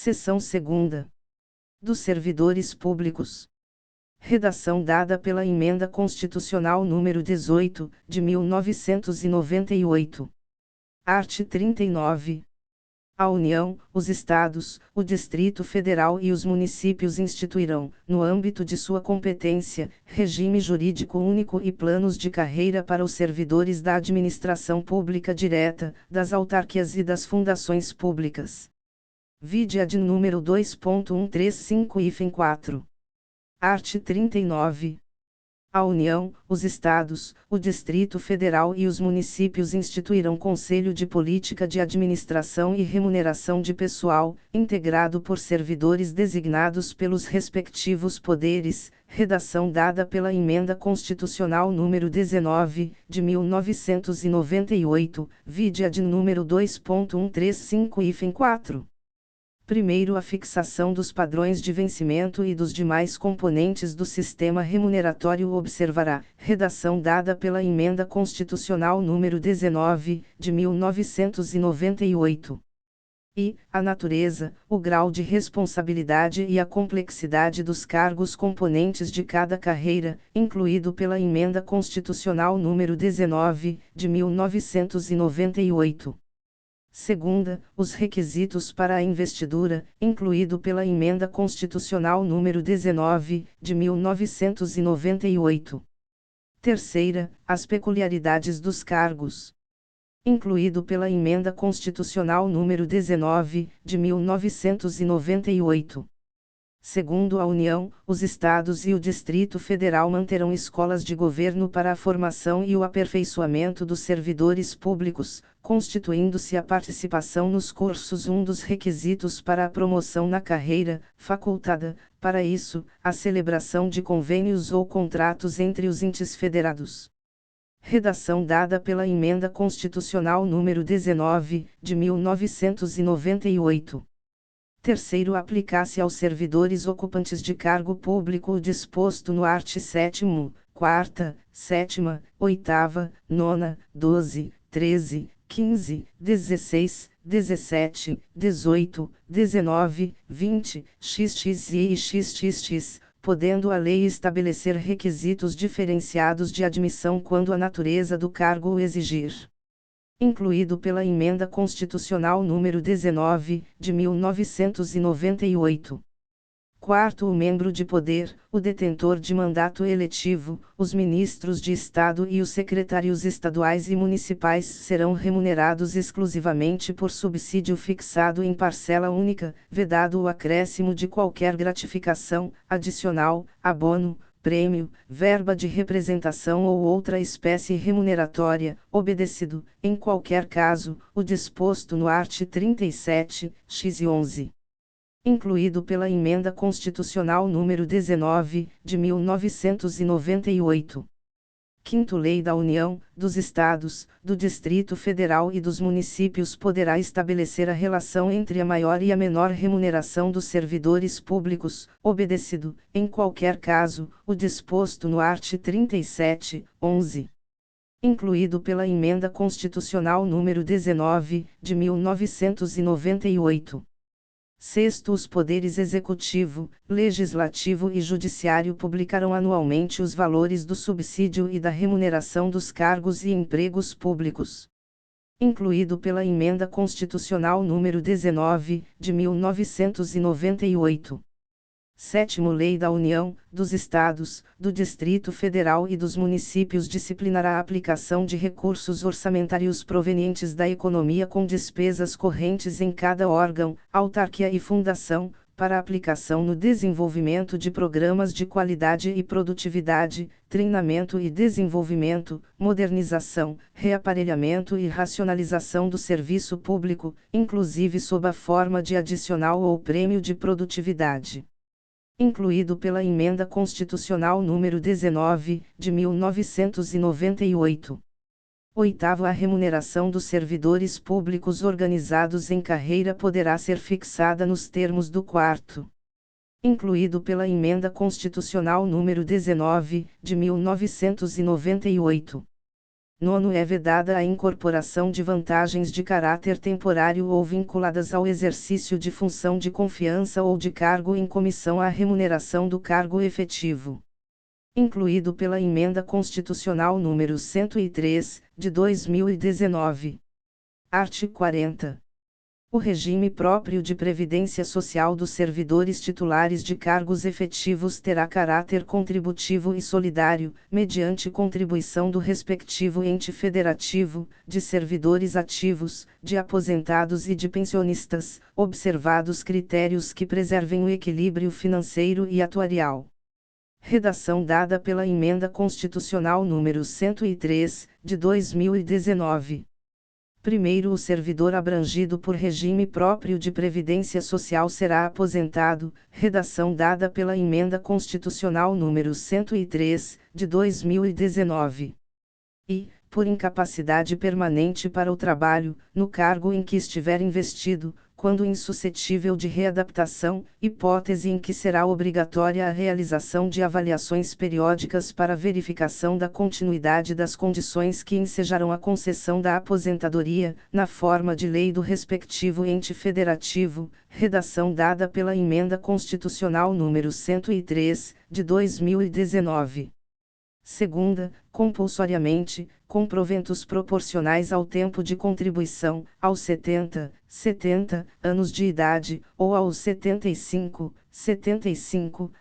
Seção 2ª. Dos servidores públicos. Redação dada pela Emenda Constitucional número 18, de 1998. Art. 39. A União, os Estados, o Distrito Federal e os municípios instituirão, no âmbito de sua competência, regime jurídico único e planos de carreira para os servidores da administração pública direta, das autarquias e das fundações públicas. Vide ad número 2.135-4. Art. 39. A União, os Estados, o Distrito Federal e os municípios instituirão Conselho de Política de Administração e Remuneração de Pessoal, integrado por servidores designados pelos respectivos poderes, redação dada pela Emenda Constitucional número 19, de 1998, vide ad número 2.135-4. Primeiro, a fixação dos padrões de vencimento e dos demais componentes do sistema remuneratório observará, redação dada pela Emenda Constitucional número 19, de 1998. E, a natureza, o grau de responsabilidade e a complexidade dos cargos componentes de cada carreira, incluído pela Emenda Constitucional número 19, de 1998. Segunda, os requisitos para a investidura, incluído pela Emenda Constitucional número 19, de 1998. Terceira, as peculiaridades dos cargos, incluído pela Emenda Constitucional número 19, de 1998. Segundo a União, os Estados e o Distrito Federal manterão escolas de governo para a formação e o aperfeiçoamento dos servidores públicos, constituindo-se a participação nos cursos um dos requisitos para a promoção na carreira, facultada, para isso, a celebração de convênios ou contratos entre os entes federados. Redação dada pela Emenda Constitucional número 19, de 1998. Terceiro, aplicar-se aos servidores ocupantes de cargo público o disposto no art. 7º, 4ª, 7ª, 8ª, 9ª, 12, 13, 15, 16, 17, 18, 19, 20, xx e xxx, podendo a lei estabelecer requisitos diferenciados de admissão quando a natureza do cargo o exigir. Incluído pela Emenda Constitucional número 19, de 1998. Quarto, o membro de poder, o detentor de mandato eletivo, os ministros de Estado e os secretários estaduais e municipais serão remunerados exclusivamente por subsídio fixado em parcela única, vedado o acréscimo de qualquer gratificação, adicional, abono, prêmio, verba de representação ou outra espécie remuneratória, obedecido, em qualquer caso, o disposto no art. 37, x e 11. Incluído pela Emenda Constitucional número 19, de 1998. Quinto, Lei da União, dos Estados, do Distrito Federal e dos municípios poderá estabelecer a relação entre a maior e a menor remuneração dos servidores públicos, obedecido, em qualquer caso, o disposto no art. 37, 11. Incluído pela Emenda Constitucional número 19, de 1998. Sexto, os poderes executivo, legislativo e judiciário publicarão anualmente os valores do subsídio e da remuneração dos cargos e empregos públicos. Incluído pela Emenda Constitucional número 19, de 1998. Sétimo, Lei da União, dos Estados, do Distrito Federal e dos municípios disciplinará a aplicação de recursos orçamentários provenientes da economia com despesas correntes em cada órgão, autarquia e fundação, para aplicação no desenvolvimento de programas de qualidade e produtividade, treinamento e desenvolvimento, modernização, reaparelhamento e racionalização do serviço público, inclusive sob a forma de adicional ou prêmio de produtividade. Incluído pela Emenda Constitucional número 19, de 1998. Oitavo, a remuneração dos servidores públicos organizados em carreira poderá ser fixada nos termos do quarto. Incluído pela Emenda Constitucional número 19, de 1998. Nono, é vedada a incorporação de vantagens de caráter temporário ou vinculadas ao exercício de função de confiança ou de cargo em comissão à remuneração do cargo efetivo. Incluído pela Emenda Constitucional número 103, de 2019. Art. 40. O regime próprio de previdência social dos servidores titulares de cargos efetivos terá caráter contributivo e solidário, mediante contribuição do respectivo ente federativo, de servidores ativos, de aposentados e de pensionistas, observados critérios que preservem o equilíbrio financeiro e atuarial. Redação dada pela Emenda Constitucional número 103, de 2019. Primeiro, o servidor abrangido por regime próprio de previdência social será aposentado, redação dada pela Emenda Constitucional número 103, de 2019. E, por incapacidade permanente para o trabalho, no cargo em que estiver investido, quando insuscetível de readaptação, hipótese em que será obrigatória a realização de avaliações periódicas para verificação da continuidade das condições que ensejarão a concessão da aposentadoria, na forma de lei do respectivo ente federativo, redação dada pela Emenda Constitucional número 103, de 2019. Segunda, compulsoriamente, com proventos proporcionais ao tempo de contribuição, aos 70 anos de idade, ou aos 75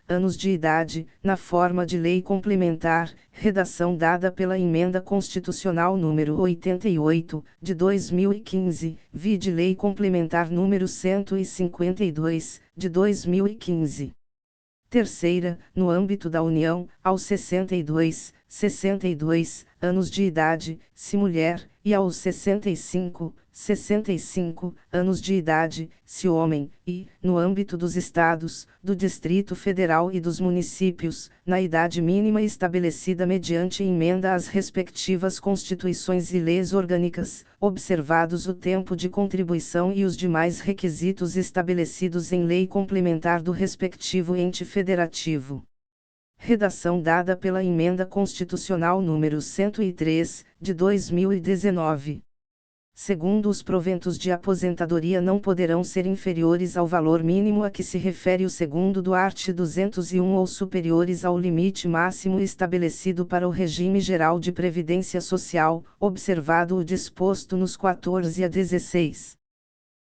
anos de idade, na forma de lei complementar, redação dada pela Emenda Constitucional número 88, de 2015, vide Lei Complementar número 152, de 2015. Terceira, no âmbito da União, aos 62 anos de idade, se mulher, e aos 65 anos de idade, se homem, e, no âmbito dos Estados, do Distrito Federal e dos municípios, na idade mínima estabelecida mediante emenda às respectivas constituições e leis orgânicas, observados o tempo de contribuição e os demais requisitos estabelecidos em lei complementar do respectivo ente federativo. Redação dada pela Emenda Constitucional número 103, de 2019. Segundo, os proventos de aposentadoria não poderão ser inferiores ao valor mínimo a que se refere o segundo do art. 201 ou superiores ao limite máximo estabelecido para o regime geral de previdência social, observado o disposto nos 14 a 16.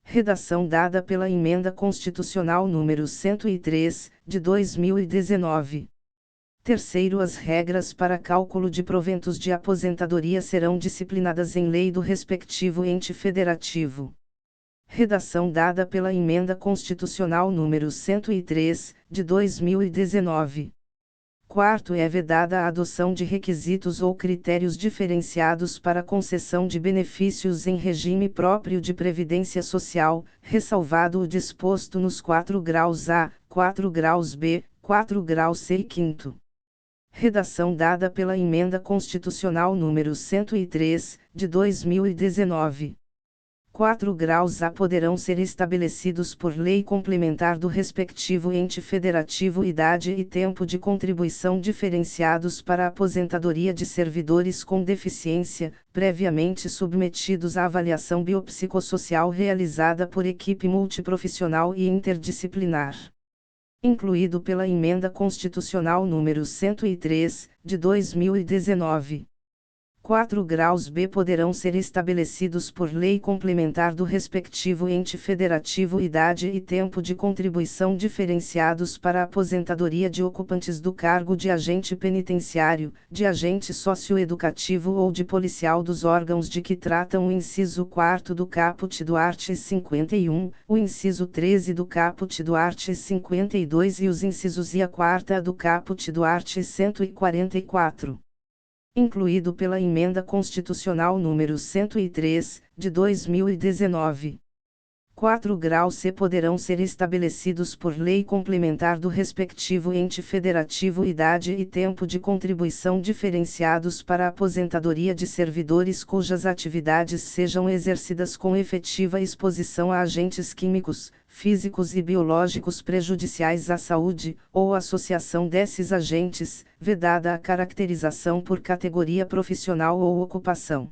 Redação dada pela Emenda Constitucional número 103, de 2019. Terceiro, as regras para cálculo de proventos de aposentadoria serão disciplinadas em lei do respectivo ente federativo. Redação dada pela Emenda Constitucional número 103, de 2019. Quarto, é vedada a adoção de requisitos ou critérios diferenciados para concessão de benefícios em regime próprio de previdência social, ressalvado o disposto nos 4 graus A, 4 graus B, 4 graus C e 5º. Redação dada pela Emenda Constitucional número 103, de 2019. 4 graus A poderão ser estabelecidos por lei complementar do respectivo ente federativo. Idade e tempo de contribuição diferenciados para a aposentadoria de servidores com deficiência, previamente submetidos à avaliação biopsicossocial realizada por equipe multiprofissional e interdisciplinar. Incluído pela Emenda Constitucional número 103, de 2019. 4 graus B poderão ser estabelecidos por lei complementar do respectivo ente federativo. Idade e tempo de contribuição diferenciados para a aposentadoria de ocupantes do cargo de agente penitenciário, de agente socioeducativo ou de policial dos órgãos de que tratam o inciso 4º do caput do art. 51, o inciso 13 do caput do art. 52 e os incisos e a 4ª do caput do art. 144. Incluído pela Emenda Constitucional número 103, de 2019. 4 graus C poderão ser estabelecidos por lei complementar do respectivo ente federativo. Idade e tempo de contribuição diferenciados para a aposentadoria de servidores cujas atividades sejam exercidas com efetiva exposição a agentes químicos, físicos e biológicos prejudiciais à saúde, ou associação desses agentes, vedada a caracterização por categoria profissional ou ocupação.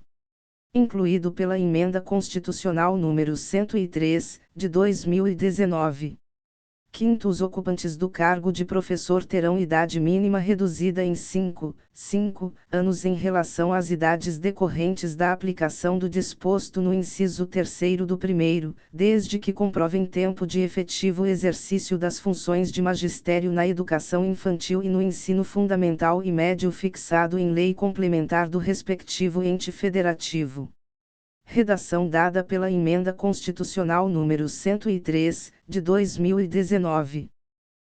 Incluído pela Emenda Constitucional número 103, de 2019. Quinto, os ocupantes do cargo de professor terão idade mínima reduzida em 5 anos em relação às idades decorrentes da aplicação do disposto no inciso 3º do primeiro, desde que comprovem tempo de efetivo exercício das funções de magistério na educação infantil e no ensino fundamental e médio fixado em lei complementar do respectivo ente federativo. Redação dada pela Emenda Constitucional número 103, de 2019.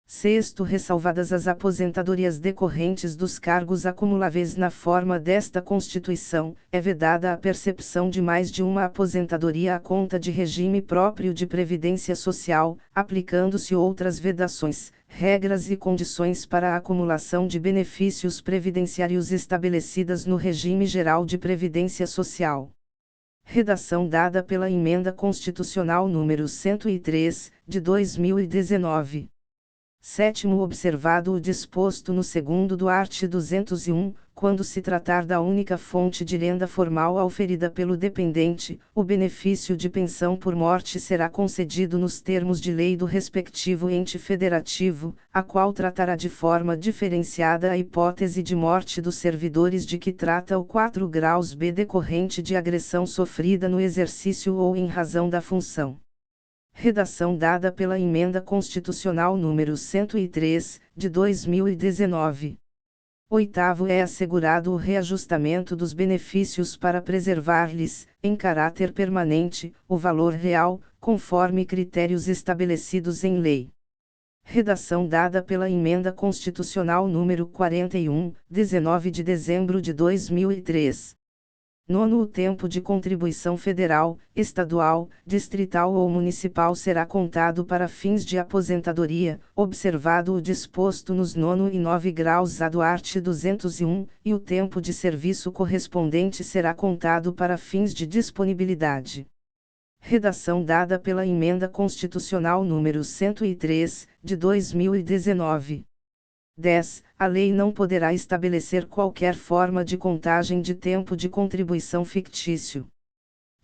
Sexto, ressalvadas as aposentadorias decorrentes dos cargos acumuláveis na forma desta Constituição, é vedada a percepção de mais de uma aposentadoria à conta de regime próprio de previdência social, aplicando-se outras vedações, regras e condições para a acumulação de benefícios previdenciários estabelecidas no regime geral de previdência social. Redação dada pela Emenda Constitucional número 103, de 2019. Sétimo, observado o disposto no segundo do art. 201, quando se tratar da única fonte de renda formal auferida pelo dependente, o benefício de pensão por morte será concedido nos termos de lei do respectivo ente federativo, a qual tratará de forma diferenciada a hipótese de morte dos servidores de que trata o 4 graus B decorrente de agressão sofrida no exercício ou em razão da função. Redação dada pela Emenda Constitucional número 103, de 2019. Oitavo, é assegurado o reajustamento dos benefícios para preservar-lhes, em caráter permanente, o valor real, conforme critérios estabelecidos em lei. Redação dada pela Emenda Constitucional número 41, 19 de dezembro de 2003. Nono, o tempo de contribuição federal, estadual, distrital ou municipal será contado para fins de aposentadoria, observado o disposto nos 9º e 9 graus A do art. 201, e o tempo de serviço correspondente será contado para fins de disponibilidade. Redação dada pela Emenda Constitucional número 103, de 2019. 10. A lei não poderá estabelecer qualquer forma de contagem de tempo de contribuição fictício.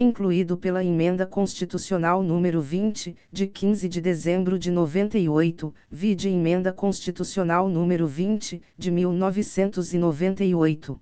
Incluído pela Emenda Constitucional número 20, de 15 de dezembro de 98, vide Emenda Constitucional número 20, de 1998.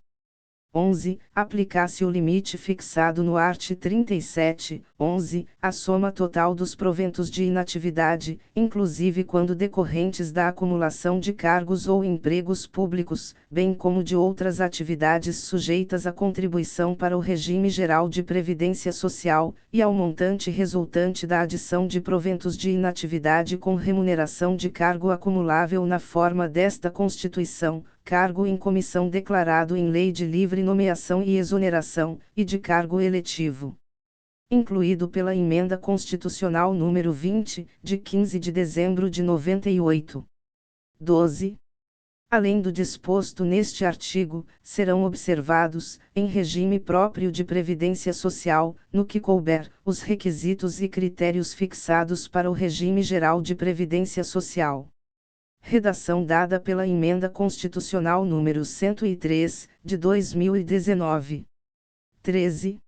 11. Aplicar-se o limite fixado no art. 37, 11, a soma total dos proventos de inatividade, inclusive quando decorrentes da acumulação de cargos ou empregos públicos, bem como de outras atividades sujeitas à contribuição para o regime geral de previdência social, e ao montante resultante da adição de proventos de inatividade com remuneração de cargo acumulável na forma desta Constituição, cargo em comissão declarado em lei de livre nomeação e exoneração, e de cargo eletivo. Incluído pela Emenda Constitucional número 20, de 15 de dezembro de 98. 12. Além do disposto neste artigo, serão observados, em regime próprio de previdência social, no que couber, os requisitos e critérios fixados para o regime geral de previdência social. Redação dada pela Emenda Constitucional número 103, de 2019. 13.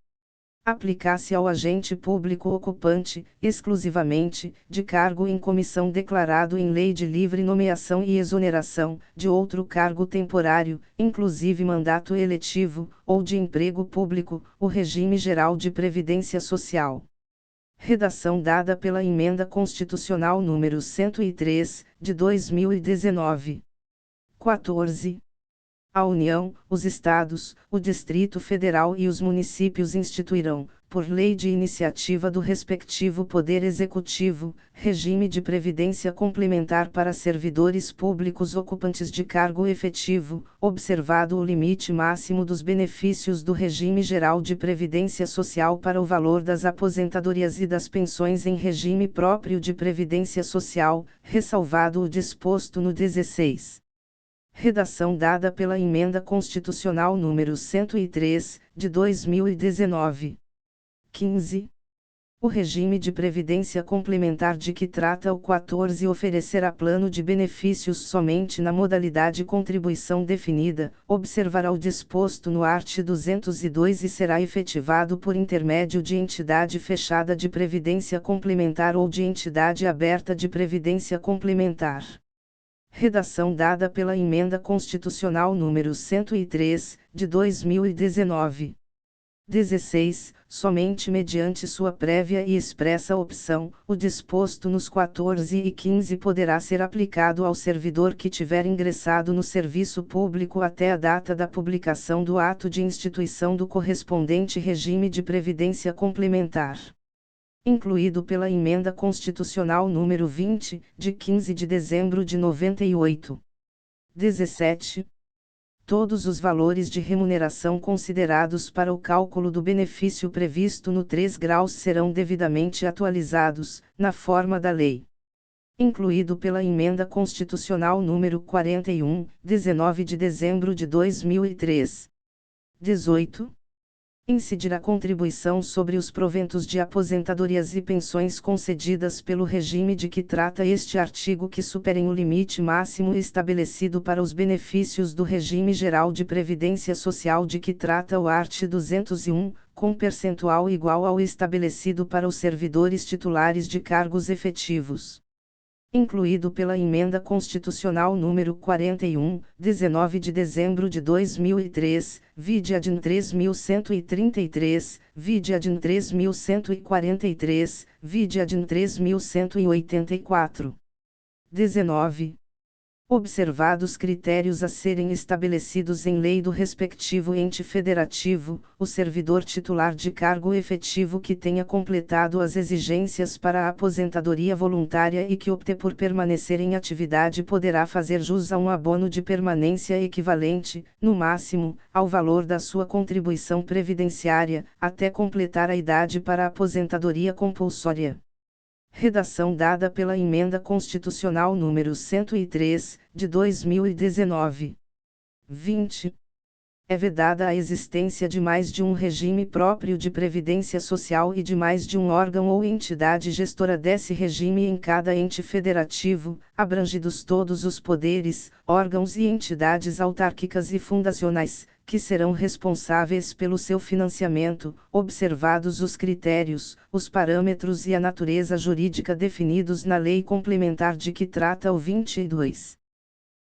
Aplicar-se ao agente público ocupante, exclusivamente, de cargo em comissão declarado em lei de livre nomeação e exoneração, de outro cargo temporário, inclusive mandato eletivo, ou de emprego público, o regime geral de previdência social. Redação dada pela Emenda Constitucional número 103, de 2019. 14. A União, os Estados, o Distrito Federal e os municípios instituirão, por lei de iniciativa do respectivo Poder Executivo, regime de previdência complementar para servidores públicos ocupantes de cargo efetivo, observado o limite máximo dos benefícios do regime geral de previdência social para o valor das aposentadorias e das pensões em regime próprio de previdência social, ressalvado o disposto no 16. Redação dada pela Emenda Constitucional número 103, de 2019. 15. O regime de previdência complementar de que trata o 14 oferecerá plano de benefícios somente na modalidade contribuição definida, observará o disposto no art. 202 e será efetivado por intermédio de entidade fechada de previdência complementar ou de entidade aberta de previdência complementar. Redação dada pela Emenda Constitucional número 103, de 2019. 16. Somente mediante sua prévia e expressa opção, o disposto nos 14 e 15 poderá ser aplicado ao servidor que tiver ingressado no serviço público até a data da publicação do ato de instituição do correspondente regime de previdência complementar. Incluído pela Emenda Constitucional número 20, de 15 de dezembro de 98. 17. Todos os valores de remuneração considerados para o cálculo do benefício previsto no 3 graus serão devidamente atualizados, na forma da lei. Incluído pela Emenda Constitucional número 41, 19 de dezembro de 2003. 18. Incidir a contribuição sobre os proventos de aposentadorias e pensões concedidas pelo regime de que trata este artigo que superem o limite máximo estabelecido para os benefícios do regime geral de previdência social de que trata o art. 201, com percentual igual ao estabelecido para os servidores titulares de cargos efetivos. Incluído pela Emenda Constitucional número 41, 19 de dezembro de 2003, vide ADN 3133, vide ADN 3143, vide ADN 3184. 19. Observados critérios a serem estabelecidos em lei do respectivo ente federativo, o servidor titular de cargo efetivo que tenha completado as exigências para a aposentadoria voluntária e que opte por permanecer em atividade poderá fazer jus a um abono de permanência equivalente, no máximo, ao valor da sua contribuição previdenciária, até completar a idade para a aposentadoria compulsória. Redação dada pela Emenda Constitucional número 103, de 2019. 20. É vedada a existência de mais de um regime próprio de previdência social e de mais de um órgão ou entidade gestora desse regime em cada ente federativo, abrangidos todos os poderes, órgãos e entidades autárquicas e fundacionais, que serão responsáveis pelo seu financiamento, observados os critérios, os parâmetros e a natureza jurídica definidos na Lei Complementar de que trata o 22.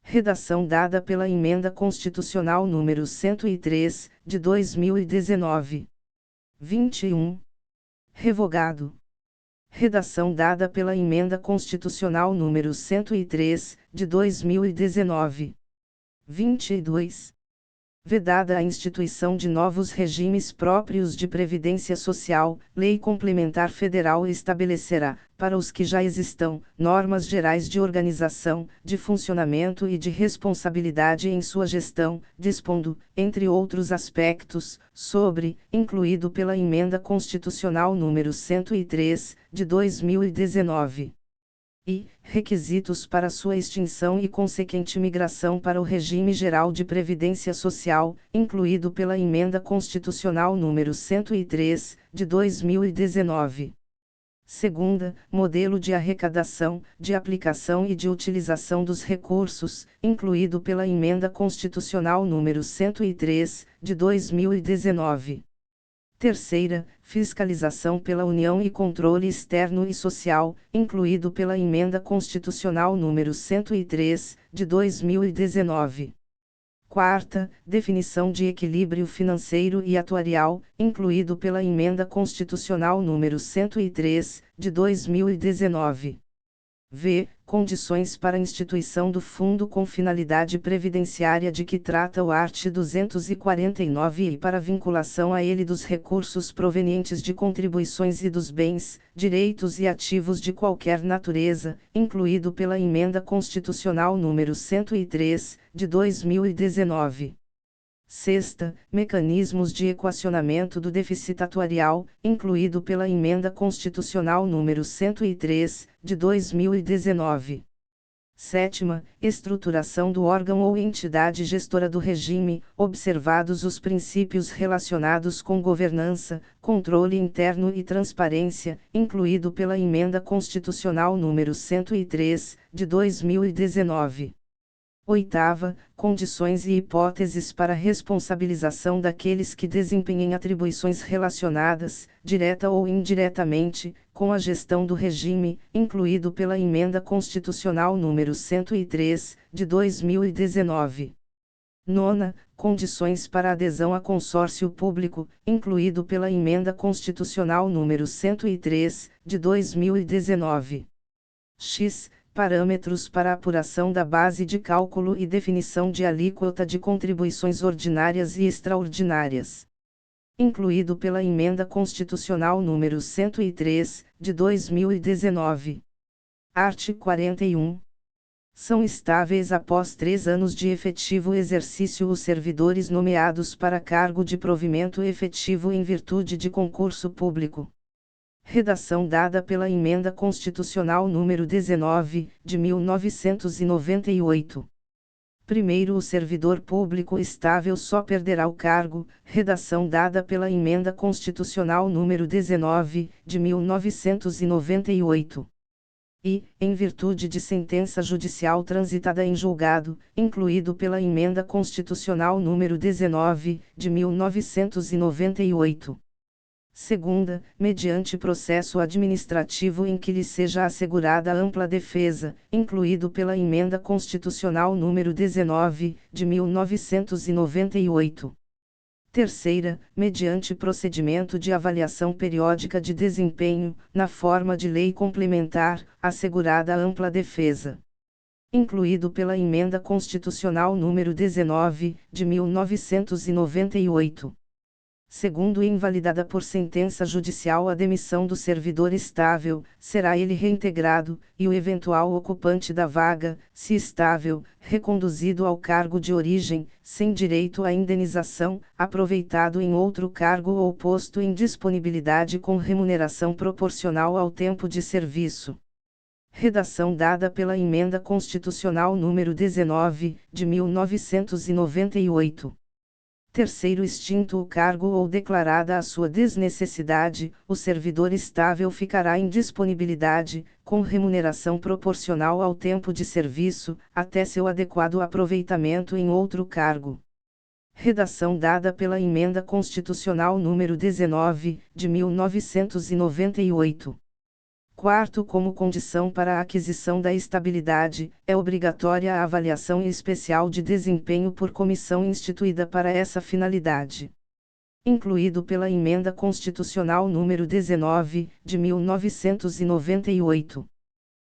Redação dada pela Emenda Constitucional número 103, de 2019. 21. Revogado. Redação dada pela Emenda Constitucional número 103, de 2019. 22. Vedada a instituição de novos regimes próprios de previdência social, Lei Complementar Federal estabelecerá, para os que já existam, normas gerais de organização, de funcionamento e de responsabilidade em sua gestão, dispondo, entre outros aspectos, sobre, incluído pela Emenda Constitucional número 103, de 2019. E, requisitos para sua extinção e consequente migração para o regime geral de previdência social, incluído pela Emenda Constitucional número 103, de 2019. Segunda, modelo de arrecadação, de aplicação e de utilização dos recursos, incluído pela Emenda Constitucional número 103, de 2019. Terceira, fiscalização pela União e controle externo e social, incluído pela Emenda Constitucional número 103, de 2019. Quarta, definição de equilíbrio financeiro e atuarial, incluído pela Emenda Constitucional número 103, de 2019. v. Condições para a instituição do fundo com finalidade previdenciária de que trata o art. 249 e para vinculação a ele dos recursos provenientes de contribuições e dos bens, direitos e ativos de qualquer natureza, incluído pela Emenda Constitucional número 103, de 2019. Sexta, mecanismos de equacionamento do déficit atuarial, incluído pela Emenda Constitucional número 103, de 2019. Sétima, estruturação do órgão ou entidade gestora do regime, observados os princípios relacionados com governança, controle interno e transparência, incluído pela Emenda Constitucional número 103, de 2019. Oitava, condições e hipóteses para responsabilização daqueles que desempenhem atribuições relacionadas, direta ou indiretamente, com a gestão do regime, incluído pela Emenda Constitucional número 103, de 2019. Nona, condições para adesão a consórcio público, incluído pela Emenda Constitucional número 103, de 2019. X. Parâmetros para apuração da base de cálculo e definição de alíquota de contribuições ordinárias e extraordinárias. Incluído pela Emenda Constitucional número 103, de 2019. Art. 41. São estáveis após 3 anos de efetivo exercício os servidores nomeados para cargo de provimento efetivo em virtude de concurso público. Redação dada pela Emenda Constitucional número 19, de 1998. Primeiro, o servidor público estável só perderá o cargo, redação dada pela Emenda Constitucional número 19, de 1998. E, em virtude de sentença judicial transitada em julgado, incluído pela Emenda Constitucional número 19, de 1998. Segunda, mediante processo administrativo em que lhe seja assegurada ampla defesa, incluído pela Emenda Constitucional número 19, de 1998. Terceira, mediante procedimento de avaliação periódica de desempenho, na forma de lei complementar, assegurada ampla defesa. Incluído pela Emenda Constitucional número 19, de 1998. Segundo, invalidada por sentença judicial a demissão do servidor estável, será ele reintegrado, e o eventual ocupante da vaga, se estável, reconduzido ao cargo de origem, sem direito à indenização, aproveitado em outro cargo ou posto em disponibilidade com remuneração proporcional ao tempo de serviço. Redação dada pela Emenda Constitucional número 19, de 1998. Terceiro, extinto o cargo ou declarada a sua desnecessidade, o servidor estável ficará em disponibilidade, com remuneração proporcional ao tempo de serviço, até seu adequado aproveitamento em outro cargo. Redação dada pela Emenda Constitucional número 19, de 1998. Quarto, como condição para a aquisição da estabilidade, é obrigatória a avaliação especial de desempenho por comissão instituída para essa finalidade. Incluído pela Emenda Constitucional número 19, de 1998.